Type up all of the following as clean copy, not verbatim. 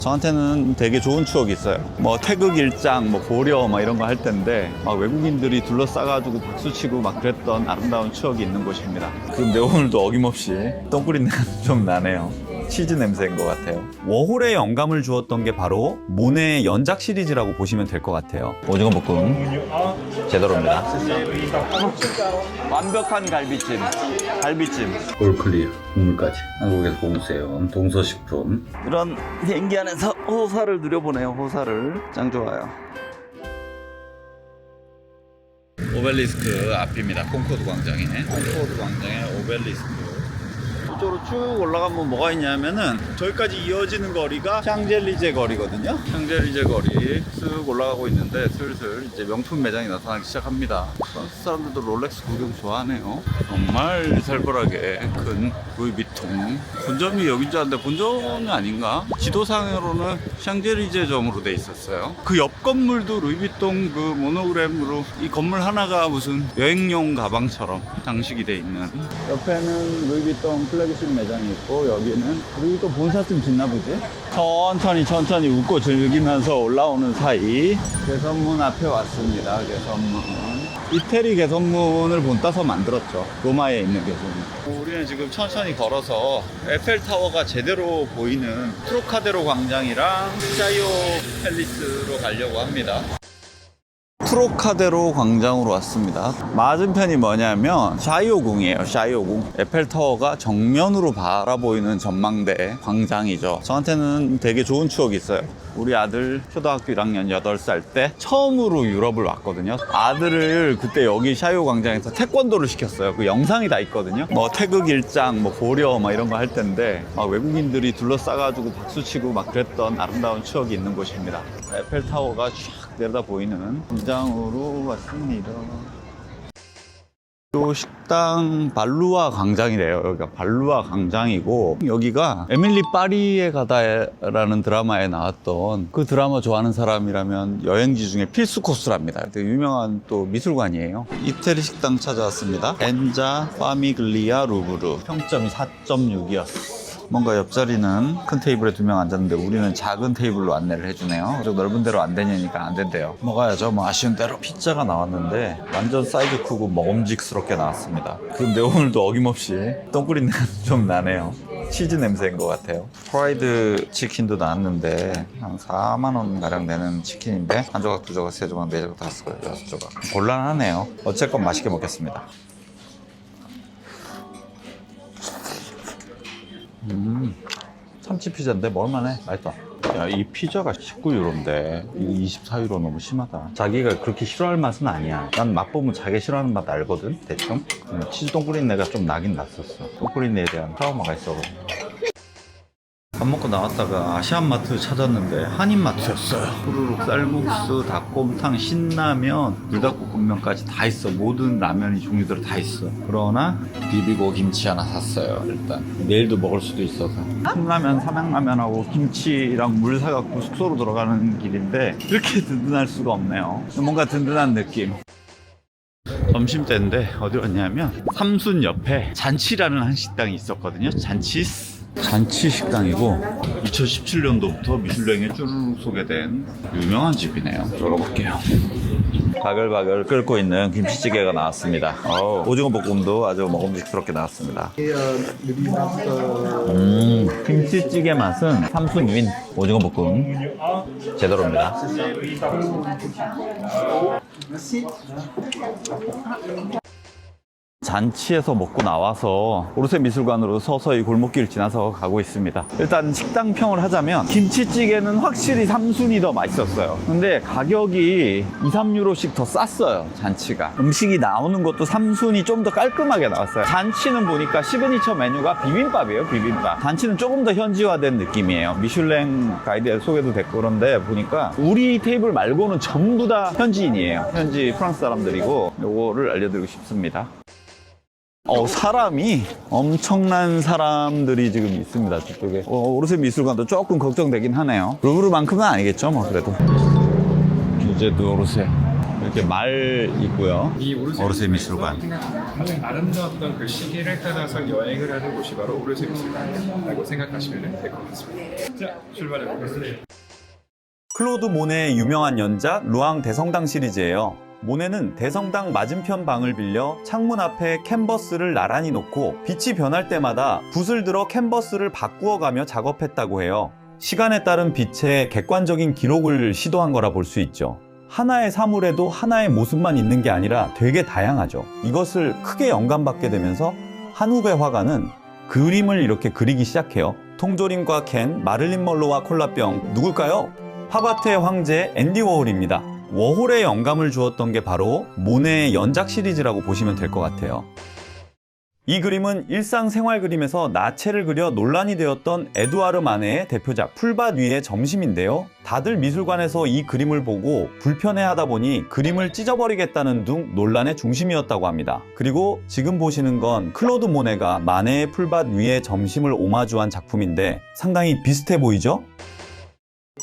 저한테는 되게 좋은 추억이 있어요. 뭐 태극 일장, 뭐 고려 막 이런 거 할 텐데 막 외국인들이 둘러싸가지고 박수치고 막 그랬던 아름다운 추억이 있는 곳입니다. 근데 오늘도 어김없이 똥꾸린내가 좀 나네요. 치즈 냄새인 것 같아요. 워홀에 영감을 주었던 게 바로 모네의 연작 시리즈라고 보시면 될 것 같아요. 오징어 볶음 제대로입니다. 완벽한 갈비찜. 올클리어 국물까지 한국에서 공수해온 동서식품. 이런 비행기 안에서 호사를 누려보네요. 호사를 짱 좋아요. 오벨리스크 앞입니다. 콩코드 광장에 오벨리스크. 이쪽으로 쭉 올라가면 뭐가 있냐면은 저기까지 이어지는 거리가 샹젤리제 거리거든요. 샹젤리제 거리 쓱 올라가고 있는데 슬슬 이제 명품 매장이 나타나기 시작합니다. 프랑스 사람들도 롤렉스 구경 좋아하네요. 정말 살벌하게 큰 루이비통. 본점이 여긴 줄 알았는데 본점이 아닌가? 지도상으로는 샹젤리제점으로 돼 있었어요. 그 옆 건물도 루이비통 그 모노그램으로 이 건물 하나가 무슨 여행용 가방처럼 장식이 돼 있는. 옆에는 루이비통 플래그십 매장이 있고 여기는 우리 또 본사 좀 짓나 보지? 천천히 웃고 즐기면서 올라오는 사이 개선문 앞에 왔습니다. 개선문. 이태리 개선문을 본따서 만들었죠. 로마에 있는 개선문. 우리는 지금 천천히 걸어서 에펠타워가 제대로 보이는 트로카데로 광장이랑 샤이오 팰리스로 가려고 합니다. 트로카데로 광장으로 왔습니다. 맞은편이 뭐냐면 샤이오궁이에요. 샤이오궁. 에펠타워가 정면으로 바라보이는 전망대 광장이죠. 저한테는 되게 좋은 추억이 있어요. 우리 아들 초등학교 1학년 8살 때 처음으로 유럽을 왔거든요. 아들을 그때 여기 샤이오 광장에서 태권도를 시켰어요. 그 영상이 다 있거든요. 뭐 태극 일장, 뭐 고려 막 이런 거 할 텐데 막 외국인들이 둘러싸가지고 박수치고 막 그랬던 아름다운 추억이 있는 곳입니다. 에펠타워가 쫙 내려다 보이는 광장으로 왔습니다. 요 식당 발루아 광장이래요. 여기가 발루아 광장이고 여기가 에밀리 파리에 가다라는 드라마에 나왔던 그 드라마 좋아하는 사람이라면 여행지 중에 필수 코스랍니다. 되게 유명한 또 미술관이에요. 이태리 식당 찾아왔습니다. 엔자 파미글리아 루브르. 평점이 4.6이었어. 뭔가 옆자리는 큰 테이블에 2명 앉았는데 우리는 작은 테이블로 안내를 해주네요. 좀 넓은 데로 안 되냐니까 안 된대요. 먹어야죠. 뭐 아쉬운 대로 피자가 나왔는데 완전 사이즈 크고 먹음직스럽게 나왔습니다. 근데 오늘도 어김없이 똥꾸린내가 좀 나네요. 치즈 냄새인 것 같아요. 프라이드 치킨도 나왔는데 한 4만 원 가량 되는 치킨인데 한 조각, 2조각, 3조각, 4조각, 5조각, 6조각. 곤란하네요. 어쨌건 맛있게 먹겠습니다. 참치 피자인데 먹을만해. 맛있다. 야, 이 피자가 19유로인데 이거 24유로 너무 심하다. 자기가 그렇게 싫어할 맛은 아니야. 난 맛보면 자기 싫어하는 맛 알거든 대충. 치즈 똥꾸린내가 좀 나긴 났었어. 똥꾸린내에 대한 트라우마가 있어가지고. 밥 먹고 나왔다가 아시안마트 찾았는데 한인마트였어요. 후루룩 쌀국수, 닭곰탕, 신라면, 불닭볶음면까지 다 있어. 모든 라면이 종류대로 다 있어. 그러나 비비고 김치 하나 샀어요. 일단 내일도 먹을 수도 있어서. 신라면, 삼양라면하고 김치랑 물 사갖고 숙소로 들어가는 길인데 이렇게 든든할 수가 없네요. 뭔가 든든한 느낌. 점심때인데 어디 왔냐면 삼순 옆에 잔치라는 한 식당이 있었거든요. 잔치 식당이고 2017년도부터 미슐랭에 쭈르륵 소개된 유명한 집이네요. 들어가볼게요. 바글바글 끓고 있는 김치찌개가 나왔습니다. 오징어 볶음도 아주 먹음직스럽게 나왔습니다. 김치찌개 맛은 삼순 오징어 볶음 제대로입니다. 잔치에서 먹고 나와서 오르세 미술관으로 서서히 골목길 지나서 가고 있습니다. 일단 식당 평을 하자면 김치찌개는 확실히 삼순이 더 맛있었어요. 근데 가격이 2, 3유로씩 더 쌌어요. 잔치가. 음식이 나오는 것도 삼순이 좀 더 깔끔하게 나왔어요. 잔치는 보니까 시그니처 메뉴가 비빔밥이에요. 비빔밥. 잔치는 조금 더 현지화된 느낌이에요. 미슐랭 가이드에 소개도 됐고 그런데 보니까 우리 테이블 말고는 전부 다 현지인이에요. 현지 프랑스 사람들이고 요거를 알려드리고 싶습니다. 사람이 엄청난 사람들이 지금 있습니다. 저쪽에. 오르세 미술관도 조금 걱정되긴 하네요. 루브르만큼은 아니겠죠, 뭐, 그래도. 이제 오르세. 이렇게 말 있고요. 이 오르세 미술관. 가장 아름다웠던 그 시기를 따라서 여행을 하는 곳이 바로 오르세 미술관이라고 생각하시면 될 것 같습니다. 자, 출발해 보겠습니다. 클로드 모네의 유명한 연작 루앙 대성당 시리즈예요. 모네는 대성당 맞은편 방을 빌려 창문 앞에 캔버스를 나란히 놓고 빛이 변할 때마다 붓을 들어 캔버스를 바꾸어가며 작업했다고 해요. 시간에 따른 빛의 객관적인 기록을 시도한 거라 볼 수 있죠. 하나의 사물에도 하나의 모습만 있는 게 아니라 되게 다양하죠. 이것을 크게 영감받게 되면서 한 후배 화가는 그림을 이렇게 그리기 시작해요. 통조림과 캔, 마릴린 먼로와 콜라병, 누굴까요? 팝아트의 황제 앤디 워홀입니다. 워홀의 영감을 주었던 게 바로 모네의 연작 시리즈라고 보시면 될 것 같아요. 이 그림은 일상생활 그림에서 나체를 그려 논란이 되었던 에두아르 마네의 대표작 풀밭 위의 점심인데요. 다들 미술관에서 이 그림을 보고 불편해하다 보니 그림을 찢어버리겠다는 등 논란의 중심이었다고 합니다. 그리고 지금 보시는 건 클로드 모네가 마네의 풀밭 위의 점심을 오마주한 작품인데 상당히 비슷해 보이죠?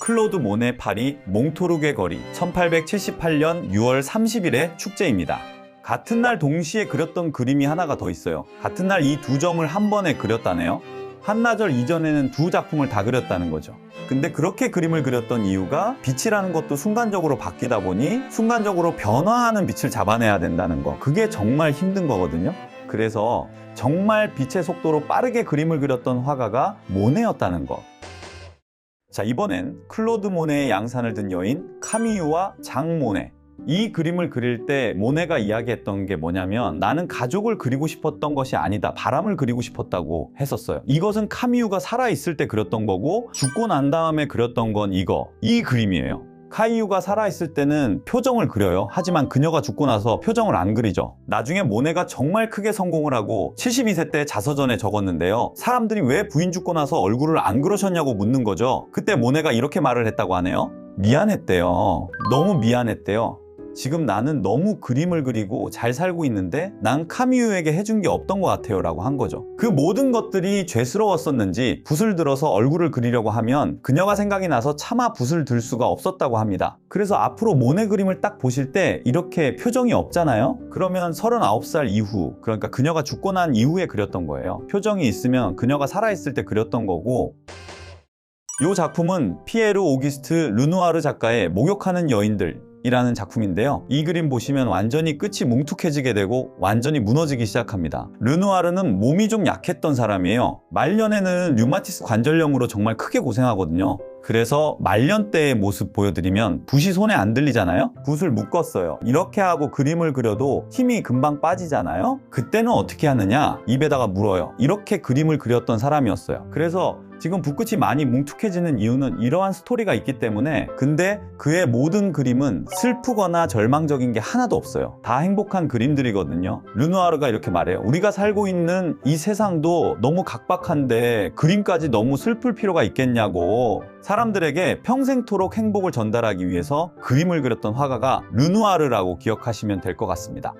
클로드 모네 파리 몽토르게 거리 1878년 6월 30일의 축제입니다. 같은 날 동시에 그렸던 그림이 하나가 더 있어요. 같은 날 이 두 점을 한 번에 그렸다네요. 한나절 이전에는 두 작품을 다 그렸다는 거죠. 근데 그렇게 그림을 그렸던 이유가 빛이라는 것도 순간적으로 바뀌다 보니 순간적으로 변화하는 빛을 잡아내야 된다는 거. 그게 정말 힘든 거거든요. 그래서 정말 빛의 속도로 빠르게 그림을 그렸던 화가가 모네였다는 거. 자, 이번엔 클로드 모네의 양산을 든 여인 카미유와 장 모네. 이 그림을 그릴 때 모네가 이야기했던 게 뭐냐면 나는 가족을 그리고 싶었던 것이 아니다. 바람을 그리고 싶었다고 했었어요. 이것은 카미유가 살아있을 때 그렸던 거고 죽고 난 다음에 그렸던 건 이 그림이에요. 카이유가 살아있을 때는 표정을 그려요. 하지만 그녀가 죽고 나서 표정을 안 그리죠. 나중에 모네가 정말 크게 성공을 하고 72세 때 자서전에 적었는데요. 사람들이 왜 부인 죽고 나서 얼굴을 안 그러셨냐고 묻는 거죠. 그때 모네가 이렇게 말을 했다고 하네요. 미안했대요. 너무 미안했대요. 지금 나는 너무 그림을 그리고 잘 살고 있는데 난 카미유에게 해준 게 없던 것 같아요 라고 한 거죠. 그 모든 것들이 죄스러웠었는지 붓을 들어서 얼굴을 그리려고 하면 그녀가 생각이 나서 차마 붓을 들 수가 없었다고 합니다. 그래서 앞으로 모네 그림을 딱 보실 때 이렇게 표정이 없잖아요. 그러면 39살 이후, 그러니까 그녀가 죽고 난 이후에 그렸던 거예요. 표정이 있으면 그녀가 살아있을 때 그렸던 거고, 이 작품은 피에르 오기스트 르누아르 작가의 목욕하는 여인들 이라는 작품인데요. 이 그림 보시면 완전히 끝이 뭉툭해지게 되고 완전히 무너지기 시작합니다. 르누아르는 몸이 좀 약했던 사람이에요. 말년에는 류마티스 관절염으로 정말 크게 고생하거든요. 그래서 말년 때의 모습 보여드리면 붓이 손에 안 들리잖아요. 붓을 묶었어요. 이렇게 하고 그림을 그려도 힘이 금방 빠지잖아요. 그때는 어떻게 하느냐? 입에다가 물어요. 이렇게 그림을 그렸던 사람이었어요. 그래서 지금 붓끝이 많이 뭉툭해지는 이유는 이러한 스토리가 있기 때문에, 근데 그의 모든 그림은 슬프거나 절망적인 게 하나도 없어요. 다 행복한 그림들이거든요. 르누아르가 이렇게 말해요. 우리가 살고 있는 이 세상도 너무 각박한데 그림까지 너무 슬플 필요가 있겠냐고. 사람들에게 평생토록 행복을 전달하기 위해서 그림을 그렸던 화가가 르누아르라고 기억하시면 될 것 같습니다.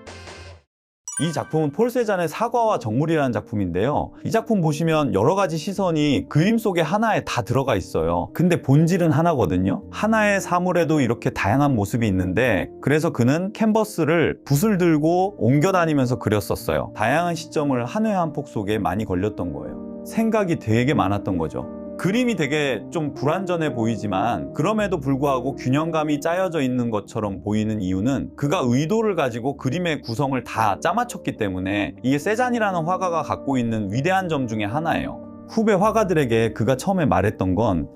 이 작품은 폴 세잔의 사과와 정물이라는 작품인데요. 이 작품 보시면 여러 가지 시선이 그림 속에 하나에 다 들어가 있어요. 근데 본질은 하나거든요. 하나의 사물에도 이렇게 다양한 모습이 있는데, 그래서 그는 캔버스를 붓을 들고 옮겨 다니면서 그렸었어요. 다양한 시점을 한 회 한 폭 속에 많이 걸렸던 거예요. 생각이 되게 많았던 거죠. 그림이 되게 좀 불완전해 보이지만 그럼에도 불구하고 균형감이 짜여져 있는 것처럼 보이는 이유는 그가 의도를 가지고 그림의 구성을 다 짜맞췄기 때문에 이게 세잔이라는 화가가 갖고 있는 위대한 점 중에 하나예요. 후배 화가들에게 그가 처음에 말했던 건,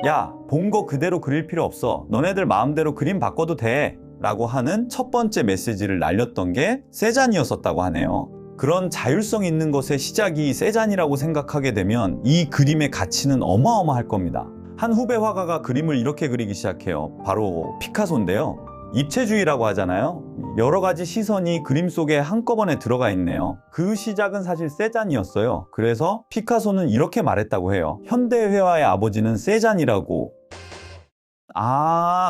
야, 본 거 그대로 그릴 필요 없어. 너네들 마음대로 그림 바꿔도 돼. 라고 하는 첫 번째 메시지를 날렸던 게 세잔이었었다고 하네요. 그런 자율성 있는 것의 시작이 세잔이라고 생각하게 되면 이 그림의 가치는 어마어마할 겁니다. 한 후배 화가가 그림을 이렇게 그리기 시작해요. 바로 피카소인데요. 입체주의라고 하잖아요. 여러 가지 시선이 그림 속에 한꺼번에 들어가 있네요. 그 시작은 사실 세잔이었어요. 그래서 피카소는 이렇게 말했다고 해요. 현대회화의 아버지는 세잔이라고.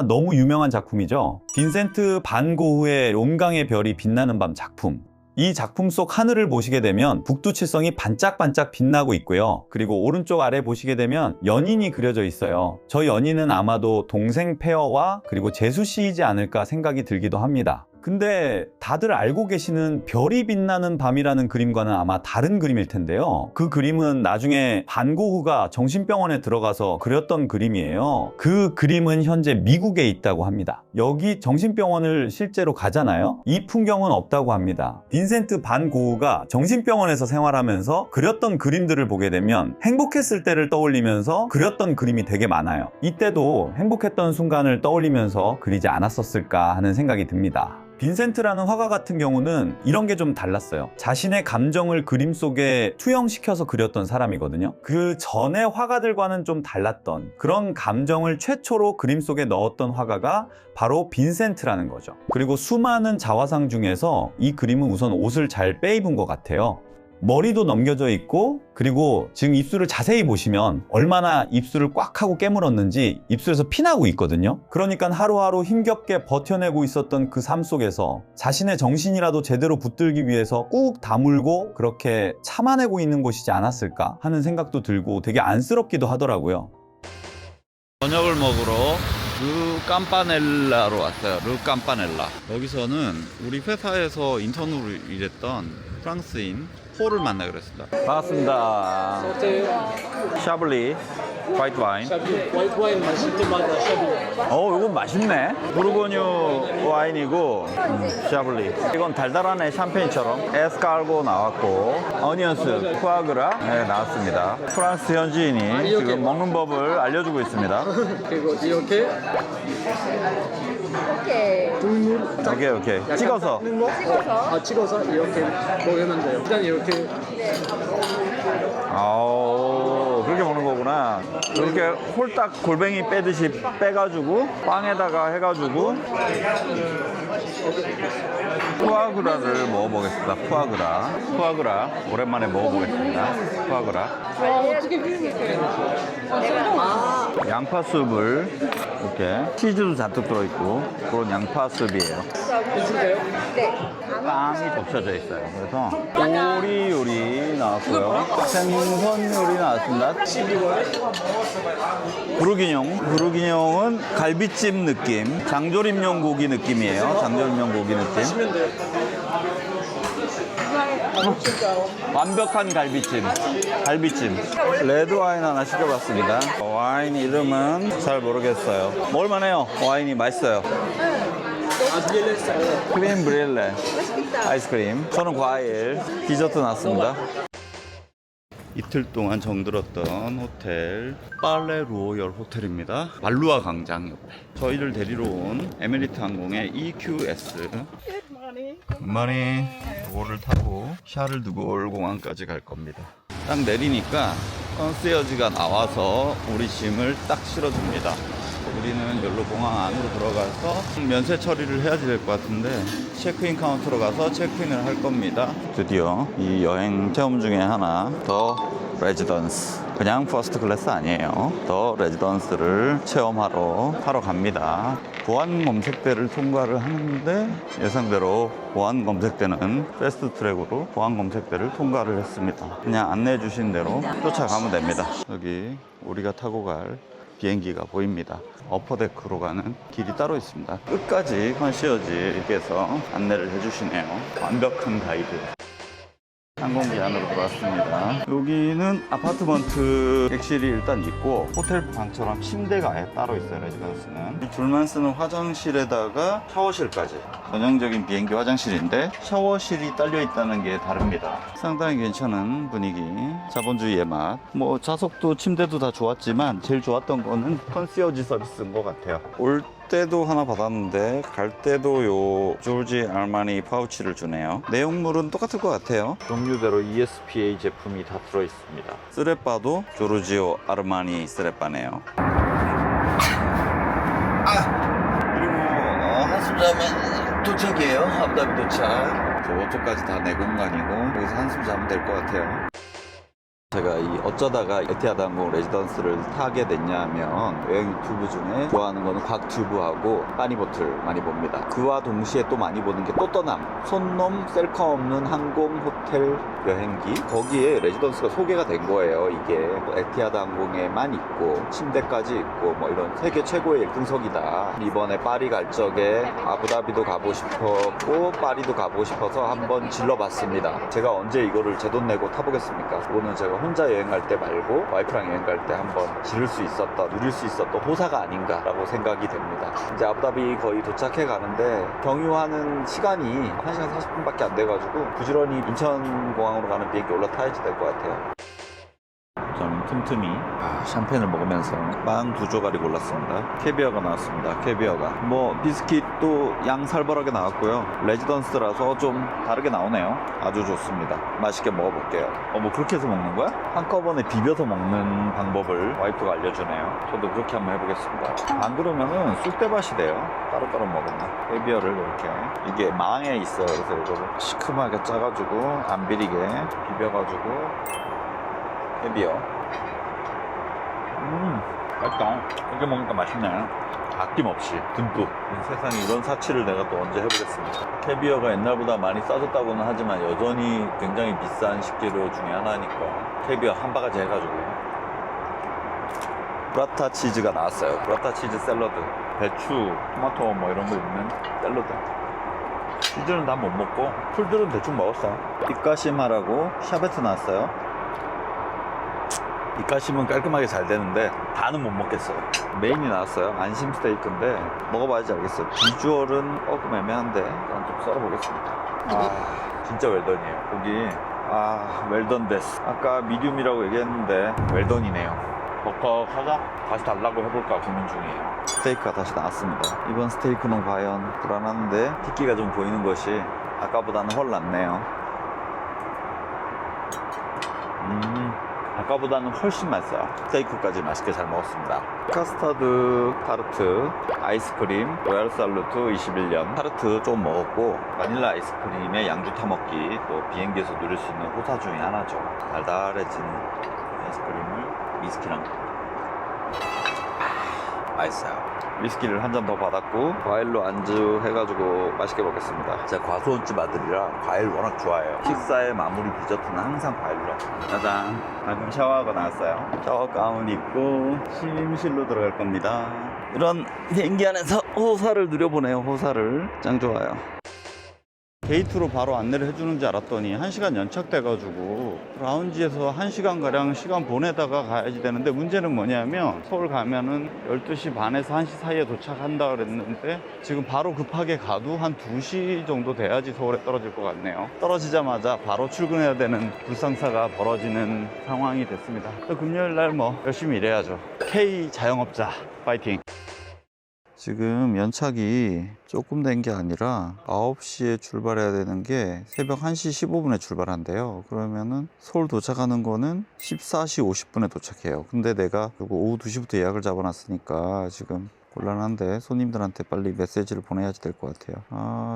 너무 유명한 작품이죠. 빈센트 반 고흐의 롬강의 별이 빛나는 밤 작품. 이 작품 속 하늘을 보시게 되면 북두칠성이 반짝반짝 빛나고 있고요. 그리고 오른쪽 아래 보시게 되면 연인이 그려져 있어요. 저 연인은 아마도 동생 페어와 그리고 재수 씨이지 않을까 생각이 들기도 합니다. 근데 다들 알고 계시는 별이 빛나는 밤이라는 그림과는 아마 다른 그림일 텐데요. 그 그림은 나중에 반 고흐가 정신병원에 들어가서 그렸던 그림이에요. 그 그림은 현재 미국에 있다고 합니다. 여기 정신병원을 실제로 가잖아요. 이 풍경은 없다고 합니다. 빈센트 반 고흐가 정신병원에서 생활하면서 그렸던 그림들을 보게 되면 행복했을 때를 떠올리면서 그렸던 그림이 되게 많아요. 이때도 행복했던 순간을 떠올리면서 그리지 않았었을까 하는 생각이 듭니다. 빈센트라는 화가 같은 경우는 이런 게 좀 달랐어요. 자신의 감정을 그림 속에 투영시켜서 그렸던 사람이거든요. 그 전의 화가들과는 좀 달랐던 그런 감정을 최초로 그림 속에 넣었던 화가가 바로 빈센트라는 거죠. 그리고 수많은 자화상 중에서 이 그림은 우선 옷을 잘 빼입은 것 같아요. 머리도 넘겨져 있고, 그리고 지금 입술을 자세히 보시면 얼마나 입술을 꽉 하고 깨물었는지 입술에서 피나고 있거든요. 그러니까 하루하루 힘겹게 버텨내고 있었던 그 삶 속에서 자신의 정신이라도 제대로 붙들기 위해서 꾹 다물고 그렇게 참아내고 있는 곳이지 않았을까 하는 생각도 들고 되게 안쓰럽기도 하더라고요. 저녁을 먹으러 르 깜파넬라로 왔어요. 르 깜파넬라. 여기서는 우리 회사에서 인턴으로 일했던 프랑스인 폴을 만나기로 했습니다. 반갑습니다. 샤블리 화이트 와인. 화이트 와인 맛있을 때마다 샤브. 이건 맛있네. 부르고뉴 와인이고 샤블리. 이건 달달하네. 샴페인처럼. 에스카르고 나왔고 어니언스, 푸아그라 나왔습니다. 프랑스 현지인이 지금 먹는 법을 알려주고 있습니다. 그리고 이렇게 국물 오케이. 찍어서. 찍어서 이렇게 먹으면 돼요. 일단 이렇게 그렇게 먹는 거구나. 이렇게 홀딱 골뱅이 빼듯이 빼가지고 빵에다가 해가지고 푸아그라를 먹어보겠습니다. 푸아그라 오랜만에 먹어보겠습니다. 푸아그라. 양파 수프를 이렇게 치즈도 잔뜩 들어있고 그런 양파 수프이에요. 빵이 덮쳐져 있어요. 그래서 오리 요리 나왔고요. 생선 요리 나왔습니다. 부르기뇽은 갈비찜 느낌, 장조림용 고기 느낌이에요. 장조림용 고기 느낌. 완벽한 갈비찜. 레드 와인 하나 시켜봤습니다. 와인 이름은 잘 모르겠어요. 먹을만해요. 와인이 맛있어요. 크림 브릴레 아이스크림. 저는 과일. 디저트 나왔습니다. 이틀 동안 정들었던 호텔 빨레 루오열 호텔입니다. 말루아 광장 옆에 저희를 데리러 온 에미리트 항공의 EQS 굿모닝. 이거를 타고 샤를드골 공항까지 갈 겁니다. 딱 내리니까 컨시어지가 나와서 우리 짐을 딱 실어줍니다. 우리는 여기로 공항 안으로 들어가서 면세 처리를 해야 될 것 같은데 체크인 카운터로 가서 체크인을 할 겁니다. 드디어 이 여행 체험 중에 하나, 더 레지던스. 그냥 퍼스트 클래스 아니에요. 더 레지던스를 체험하러 타러 갑니다. 보안 검색대를 통과를 하는데 예상대로 보안 검색대는 패스트 트랙으로 보안 검색대를 통과를 했습니다. 그냥 안내해 주신 대로 쫓아가면 됩니다. 여기 우리가 타고 갈 비행기가 보입니다. 어퍼데크로 가는 길이 따로 있습니다. 끝까지 컨시어지께서 안내를 해주시네요. 완벽한 가이드. 항공기 안으로 들어왔습니다. 여기는 아파트먼트 객실이 일단 있고 호텔 방처럼 침대가 아예 따로 있어요. 레지던스는 이 줄만 쓰는 화장실에다가 샤워실까지 전형적인 비행기 화장실인데 샤워실이 딸려 있다는 게 다릅니다. 상당히 괜찮은 분위기. 자본주의의 맛. 뭐 좌석도 침대도 다 좋았지만 제일 좋았던 거는 컨시어지 서비스인 것 같아요. 올 때도 하나 받았는데 갈 때도 요 조지 알마니 파우치를 주네요. 내용물은 똑같을 것 같아요. 종류대로 ESPA 제품이 다 들어있습니다. 쓰레빠도 조르지오 아르마니 쓰레빠네요. 그리고 한숨 자면 도착이에요. 아부다비 도착. 저쪽까지 다 내 공간이고 여기서 한숨 자면 될 것 같아요. 제가 이 어쩌다가 에티하드 항공 레지던스를 타게 됐냐면 여행 유튜브 중에 좋아하는 거는 곽튜브하고 빠니보틀 많이 봅니다. 그와 동시에 또 많이 보는 게 또 떠남, 손놈 셀카 없는 항공 호텔 여행기, 거기에 레지던스가 소개가 된 거예요. 이게 에티하드 항공에만 있고 침대까지 있고 뭐 이런 세계 최고의 1등석이다. 이번에 파리 갈 적에 아부다비도 가고 싶었고 파리도 가고 싶어서 한번 질러봤습니다. 제가 언제 이거를 제 돈 내고 타보겠습니까? 이거는 제가 혼자 여행 갈 때 말고 와이프랑 여행 갈 때 한번 지를 수 있었던, 누릴 수 있었던 호사가 아닌가라고 생각이 됩니다. 이제 아부다비 거의 도착해 가는데 경유하는 시간이 1시간 40분밖에 안 돼가지고 부지런히 인천공항으로 가는 비행기 올라타야지 될 것 같아요. 저는 틈틈이 샴페인을 먹으면서 빵 2조각이 골랐습니다. 캐비어가 나왔습니다. 캐비어가 뭐 비스킷도 양 살벌하게 나왔고요. 레지던스라서 좀 다르게 나오네요. 아주 좋습니다. 맛있게 먹어볼게요. 뭐 그렇게 해서 먹는 거야? 한꺼번에 비벼서 먹는 방법을 와이프가 알려주네요. 저도 그렇게 한번 해보겠습니다. 안 그러면은 쑥대밭이 돼요. 따로따로 먹으면. 캐비어를 이렇게, 이게 망에 있어요. 그래서 이거를 시큼하게 짜가지고 안 비리게 비벼가지고 캐비어. 맛있다. 이렇게 먹으니까 맛있네. 아낌없이 듬뿍. 세상에 이런 사치를 내가 또 언제 해보겠습니다. 캐비어가 옛날보다 많이 싸졌다고는 하지만 여전히 굉장히 비싼 식재료 중에 하나니까 캐비어 한 바가지 해가지고. 브라타 치즈가 나왔어요. 브라타 치즈 샐러드. 배추, 토마토 뭐 이런 거 있는 샐러드. 치즈는 다 못 먹고 풀들은 대충 먹었어. 입가심하라고 샤베트 나왔어요. 입가심은 깔끔하게 잘 되는데 다는 못 먹겠어요. 메인이 나왔어요. 안심 스테이크인데 먹어봐야지 알겠어요. 비주얼은 조금 애매한데 일단 좀 썰어보겠습니다. 진짜 웰던이에요. 고기 웰던 데스. 아까 미디움이라고 얘기했는데 웰던이네요. 벅벅하자? 다시 달라고 해볼까 고민 중이에요. 스테이크가 다시 나왔습니다. 이번 스테이크는 과연 불안한데 튀기가 좀 보이는 것이 아까보다는 훨 낫네요. 아까보다는 훨씬 맛있어요. 스테이크까지 맛있게 잘 먹었습니다. 카스타드 타르트, 아이스크림, 로얄 살루트 21년 타르트 좀 먹었고 바닐라 아이스크림에 양주 타먹기, 또 비행기에서 누릴 수 있는 호사 중에 하나죠. 달달해진 아이스크림을 위스키랑 맛있어요. 위스키를 한 잔 더 받았고 과일로 안주 해가지고 맛있게 먹겠습니다. 제가 과수원집 아들이라 과일 워낙 좋아해요. 식사의 마무리 디저트는 항상 과일로. 짜잔, 방금 샤워하고 나왔어요. 샤워 가운 입고 침실로 들어갈 겁니다. 이런 비행기 안에서 호사를 누려보네요. 호사를 짱 좋아요. 게이트로 바로 안내를 해주는 줄 알았더니 1시간 연착돼가지고 라운지에서 1시간가량 시간 보내다가 가야지 되는데, 문제는 뭐냐면 서울 가면은 12시 반에서 1시 사이에 도착한다 그랬는데 지금 바로 급하게 가도 한 2시 정도 돼야지 서울에 떨어질 것 같네요. 떨어지자마자 바로 출근해야 되는 불상사가 벌어지는 상황이 됐습니다. 또 금요일날 뭐 열심히 일해야죠. K 자영업자 파이팅! 지금 연착이 조금 된 게 아니라 9시에 출발해야 되는 게 새벽 1시 15분에 출발한대요. 그러면은 서울 도착하는 거는 14시 50분에 도착해요. 근데 내가 오후 2시부터 예약을 잡아놨으니까 지금 곤란한데 손님들한테 빨리 메시지를 보내야지 될 것 같아요.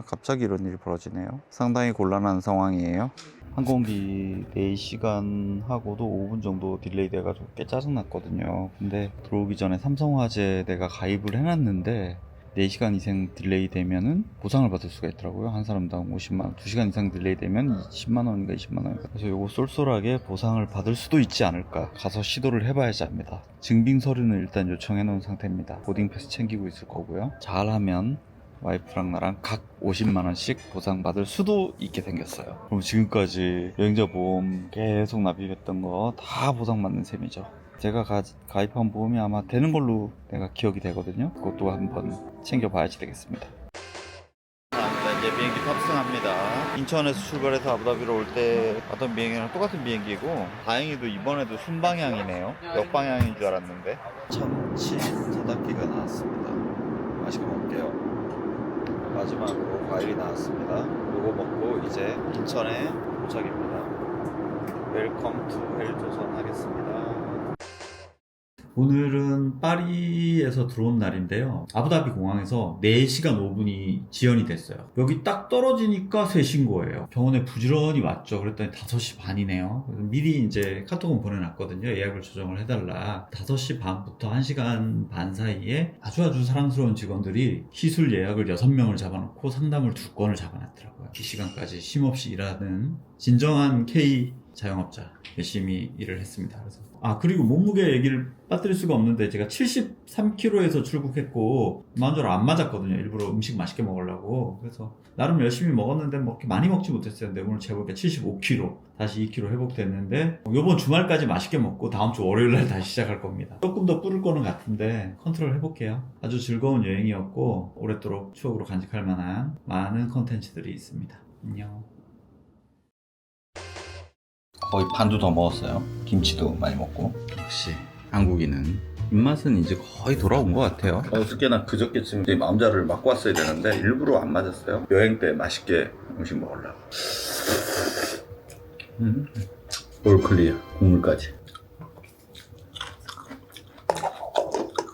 갑자기 이런 일이 벌어지네요. 상당히 곤란한 상황이에요. 항공기 4시간 하고도 5분 정도 딜레이 돼가지고 꽤 짜증났거든요. 근데 들어오기 전에 삼성화재 내가 가입을 해놨는데 4시간 이상 딜레이 되면은 보상을 받을 수가 있더라고요. 한 사람당 50만원, 2시간 이상 딜레이 되면 20만원인가 20만원인가. 그래서 요거 쏠쏠하게 보상을 받을 수도 있지 않을까, 가서 시도를 해봐야지 합니다. 증빙 서류는 일단 요청해 놓은 상태입니다. 보딩 패스 챙기고 있을 거고요. 잘하면 와이프랑 나랑 각 50만원씩 보상받을 수도 있게 생겼어요. 그럼 지금까지 여행자 보험 계속 납입했던 거 다 보상받는 셈이죠. 제가 가입한 보험이 아마 되는 걸로 내가 기억이 되거든요. 그것도 한번 챙겨봐야지 되겠습니다. 이제 비행기 탑승합니다. 인천에서 출발해서 아부다비로 올 때 봤던 비행기랑 똑같은 비행기고, 다행히도 이번에도 순방향이네요. 역방향인 줄 알았는데. 참치 사다끼가 나왔습니다. 맛있게 먹을게요. 마지막으로 과일이 나왔습니다. 요거 먹고 이제 인천에 도착입니다. 웰컴 투 헬조선 하겠습니다. 오늘은 파리에서 들어온 날인데요. 아부다비 공항에서 4시간 5분이 지연이 됐어요. 여기 딱 떨어지니까 3시인 거예요. 병원에 부지런히 왔죠. 그랬더니 5시 반이네요. 그래서 미리 이제 카톡은 보내놨거든요. 예약을 조정을 해달라. 5시 반부터 1시간 반 사이에 아주 사랑스러운 직원들이 시술 예약을 6명을 잡아놓고 상담을 2건을 잡아놨더라고요. 이 시간까지 쉼없이 일하는 진정한 K 자영업자 열심히 일을 했습니다. 그래서 그리고 몸무게 얘기를 빠뜨릴 수가 없는데 제가 73kg에서 출국했고 만저로 안 맞았거든요. 일부러 음식 맛있게 먹으려고. 그래서 나름 열심히 먹었는데 뭐 그렇게 많이 먹지 못했어요. 근데 오늘 재보니까 75kg 다시 2kg 회복됐는데 요번 주말까지 맛있게 먹고 다음 주 월요일날 다시 시작할 겁니다. 조금 더 뿌릴 거는 같은데 컨트롤 해볼게요. 아주 즐거운 여행이었고 오랫도록 추억으로 간직할 만한 많은 컨텐츠들이 있습니다. 안녕. 거의 반도 더 먹었어요. 김치도 많이 먹고. 역시 한국인은 입맛은 이제 거의 돌아온 것 같아요. 어저께나 그저께쯤 내 마음자를 맞고 왔어야 되는데 일부러 안 맞았어요. 여행 때 맛있게 음식 먹으려고. 올 클리어. 국물까지.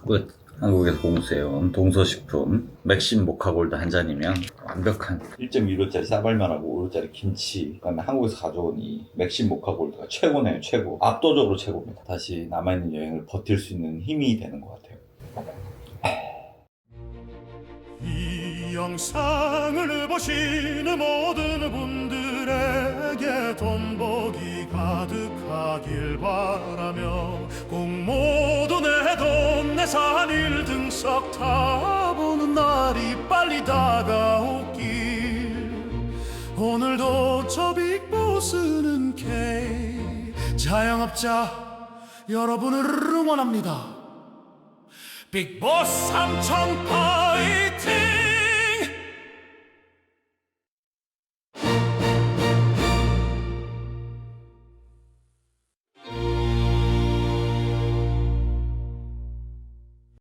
끝. 한국에서 공수해온 동서식품 맥심 모카골드 한 잔이면 완벽한 1.1kg짜리 쌀발면하고 5kg짜리 김치, 그다음에 한국에서 가져온 이 맥심 모카골드가 최고네요. 최고. 압도적으로 최고입니다. 다시 남아있는 여행을 버틸 수 있는 힘이 되는 것 같아요. 이 영상을 보시는 모든 분들에게 돈복이 가득하길 바라며 꼭 모두 내 돈 내산 1등석 타보는 날이 빨리 다가오길. 오늘도 저 빅보스는 K 자영업자 여러분을 응원합니다. 빅보스 삼천 파이팅!